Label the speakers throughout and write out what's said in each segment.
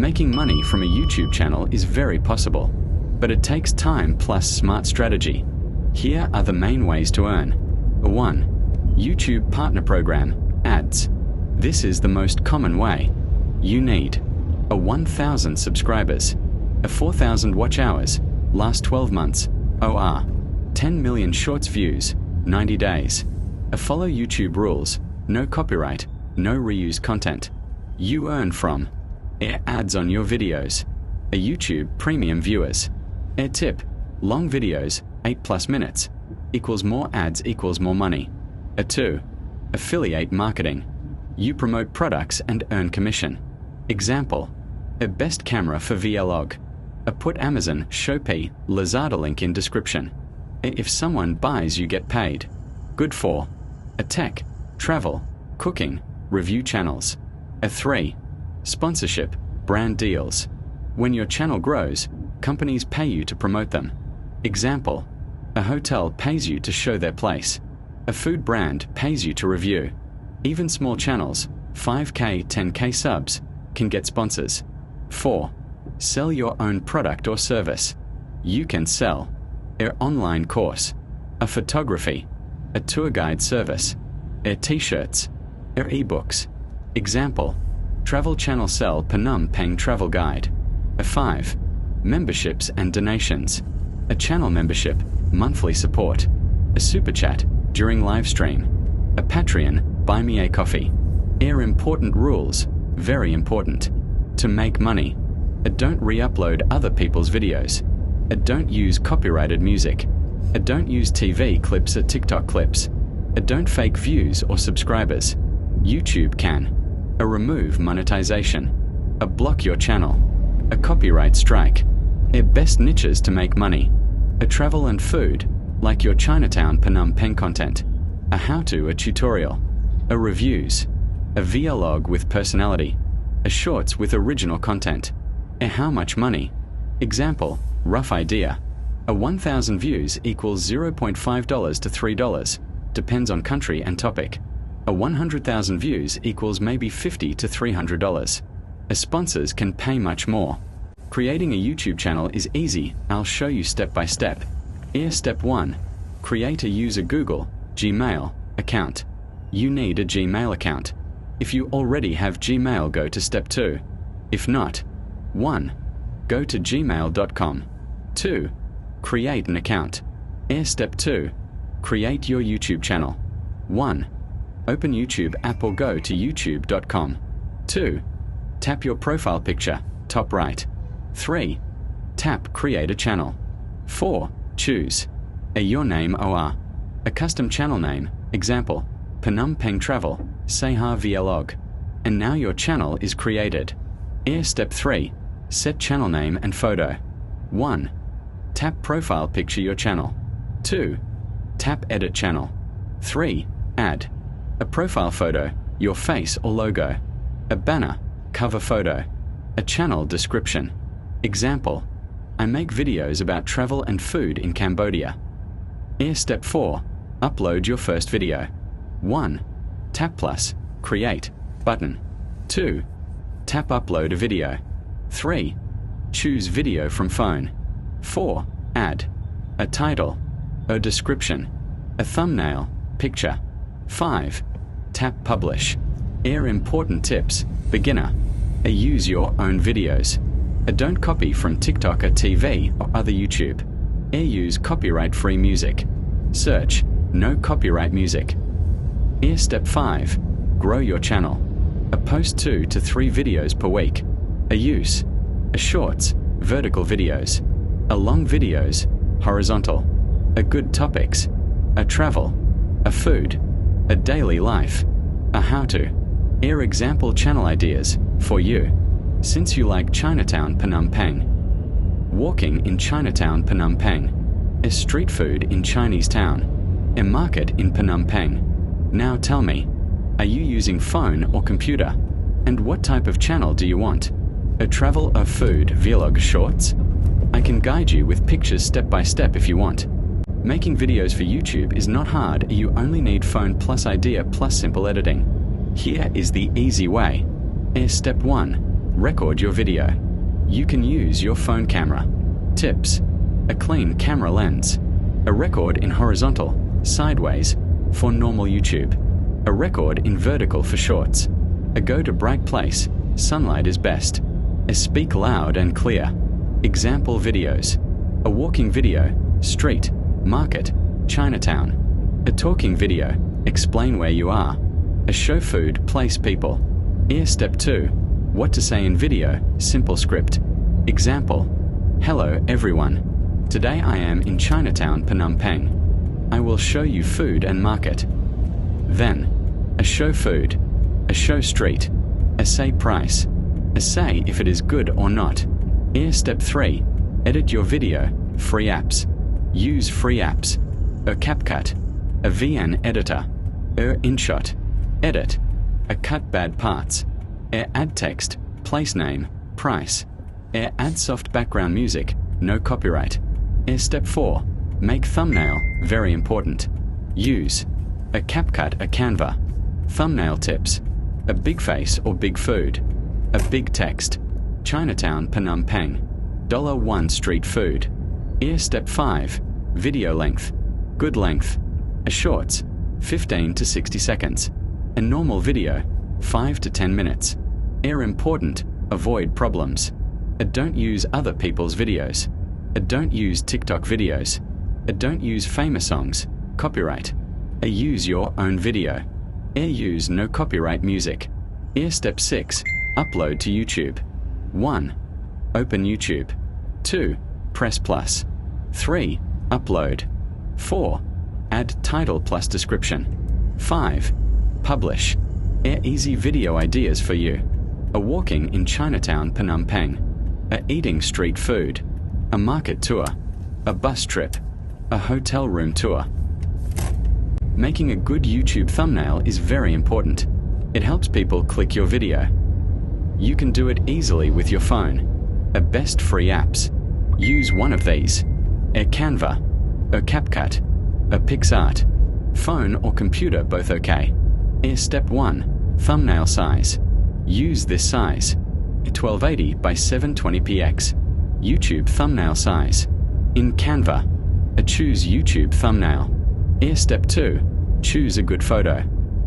Speaker 1: Making money from a YouTube channel is very possible, but it takes time plus smart strategy. Here are the main ways to earn. 1. YouTube Partner Program, ads. This is the most common way. You need a 1,000 subscribers, a 4,000 watch hours, last 12 months, OR, 10 million shorts views, 90 days. A follow YouTube rules, no copyright, no reuse content. You earn from air ads on your videos, a YouTube premium viewers. Air tip, long videos, 8+ minutes, equals more ads equals more money. A 2. Affiliate marketing. You promote products and earn commission. Example, a best camera for vlog. A put Amazon, Shopee, Lazada link in description. If someone buys you get paid. Good for a tech, travel, cooking, review channels. A 3. Sponsorship, brand deals. When your channel grows, companies pay you to promote them. Example, a hotel pays you to show their place. A food brand pays you to review. Even small channels, 5K, 10K subs, can get sponsors. 4. Sell your own product or service. You can sell an online course, a photography, a tour guide service, a t-shirts, or ebooks. Example, travel channel sell Phnom Penh travel guide. A 5. Memberships and donations. A channel membership, monthly support. A super chat during live stream. A Patreon, buy me a coffee. Air important rules, very important. To make money, don't re-upload other people's videos. Don't use copyrighted music. Don't use TV clips or TikTok clips. Don't fake views or subscribers. YouTube can remove monetization, block your channel, a copyright strike, best niches to make money, a travel and food, like your Chinatown Phnom Penh content, a how-to, a tutorial, a reviews, a vlog with personality, a shorts with original content, a how much money. Example, rough idea, a 1,000 views equals $0.5 to $3, depends on country and topic. A 100,000 views equals maybe $50 to $300. Sponsors can pay much more. Creating a YouTube channel is easy. I'll show you step by step. Here, step 1. Create a user Google, Gmail account. You need a Gmail account. If you already have Gmail, go to step 2. If not, 1. Go to gmail.com. 2. Create an account. Here, step 2. Create your YouTube channel. 1. Open YouTube app or go to youtube.com. 2. Tap your profile picture, top right. 3. Tap Create a Channel. 4. Choose your name or a custom channel name, example, Phnom Penh Travel, Seha Vlog. And now your channel is created. Here, step 3. Set channel name and photo. 1. Tap Profile Picture your channel. 2. Tap Edit Channel. 3. Add a profile photo, your face or logo, a banner, cover photo, a channel description. Example, I make videos about travel and food in Cambodia. Here, step 4. Upload your first video. 1. Tap plus, create, button. 2. Tap upload a video. 3. Choose video from phone. 4. Add a title, a description, a thumbnail, picture. 5. Tap publish. Here, important tips. Beginner, use your own videos. Don't copy from TikTok or TV or other YouTube. Use copyright-free music. Search, no copyright music. Here, step 5. Grow your channel. Post 2 to 3 videos per week. Use shorts, vertical videos. Long videos, horizontal. Good topics. Travel, food, daily life, how-to. Here, example channel ideas for you. Since you like Chinatown Phnom Penh. Walking in Chinatown Phnom Penh. Street food in Chinese town. A market in Phnom Penh. Now tell me, are you using phone or computer? And what type of channel do you want? A travel or food vlog shorts? I can guide you with pictures step by step if you want. Making videos for YouTube is not hard. You only need phone plus idea plus simple editing. Here is the easy way. Step 1. Record your video. You can use your phone camera. Tips: a clean camera lens. A record in horizontal, sideways, for normal YouTube. A record in vertical for shorts. A go to bright place, sunlight is best. A speak loud and clear. Example videos. A walking video, street, market, Chinatown. A talking video, explain where you are. A show food, place people. Here step 2, what to say in video, simple script. Example: hello everyone. Today I am in Chinatown, Phnom Penh. I will show you food and market. Then, a show food, a show street, a say price, a say if it is good or not. Here step 3, edit your video, free apps. Use free apps. A CapCut, a VN editor, a InShot, edit, a cut bad parts, a add text, place name, price, a add soft background music, no copyright. Step 4, make thumbnail, very important. Use a CapCut, a Canva. Thumbnail tips: a big face or big food, a big text, Chinatown, Phnom Penh, $1 street food. Here step 5, video length, good length. A shorts, 15 to 60 seconds. A normal video, 5 to 10 minutes. Here important, avoid problems. Don't use other people's videos. Don't use TikTok videos. Don't use famous songs, copyright. Use your own video. Use no copyright music. Here step 6, upload to YouTube. 1. Open YouTube. 2. Press plus. 3. Upload. 4. Add title plus description. 5. Publish. Easy video ideas for you. A walking in Chinatown, Phnom Penh. A eating street food. A market tour. A bus trip. A hotel room tour. Making a good YouTube thumbnail is very important. It helps people click your video. You can do it easily with your phone. Best free apps. Use one of these. Canva, CapCut, PixArt. Phone or computer both okay. Step 1, thumbnail size. Use this size. 1280 by 720px. YouTube thumbnail size. In Canva, choose YouTube thumbnail. Step 2, choose a good photo.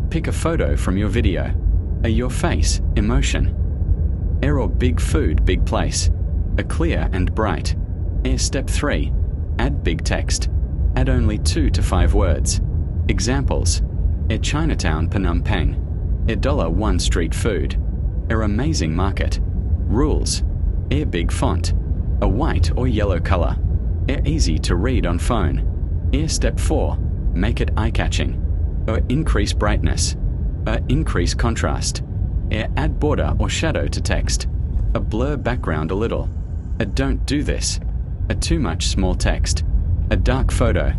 Speaker 1: Pick a photo from your video. Your face, emotion. Or big food, big place. Clear and bright. Step 3, add big text. Add only 2 to 5 words. Examples: Chinatown, Phnom Penh. $1 street food. Amazing market. Rules: big font. A white or yellow color. Easy to read on phone. Step 4, make it eye-catching. Increase brightness. Increase contrast. Add border or shadow to text. Blur background a little. Don't do this. Too much small text. A dark photo.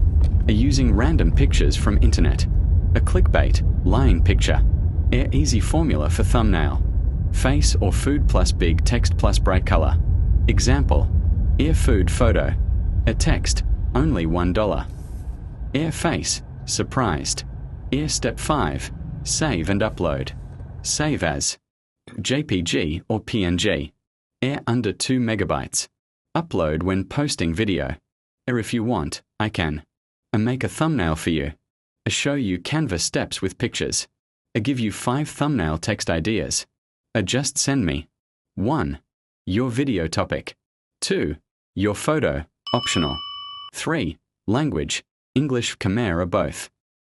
Speaker 1: Using random pictures from internet. Clickbait, lying picture. Easy formula for thumbnail. Face or food plus big text plus bright color. Example: food photo. Text, only $1. Face, surprised. Step 5, save and upload. Save as JPG or PNG. Under 2 megabytes. Upload when posting video. If you want, I can. Make a thumbnail for you. Show you Canva steps with pictures. Give you 5 thumbnail text ideas. Just send me. 1. Your video topic. 2. Your photo, optional. 3. Language, English, Khmer or both.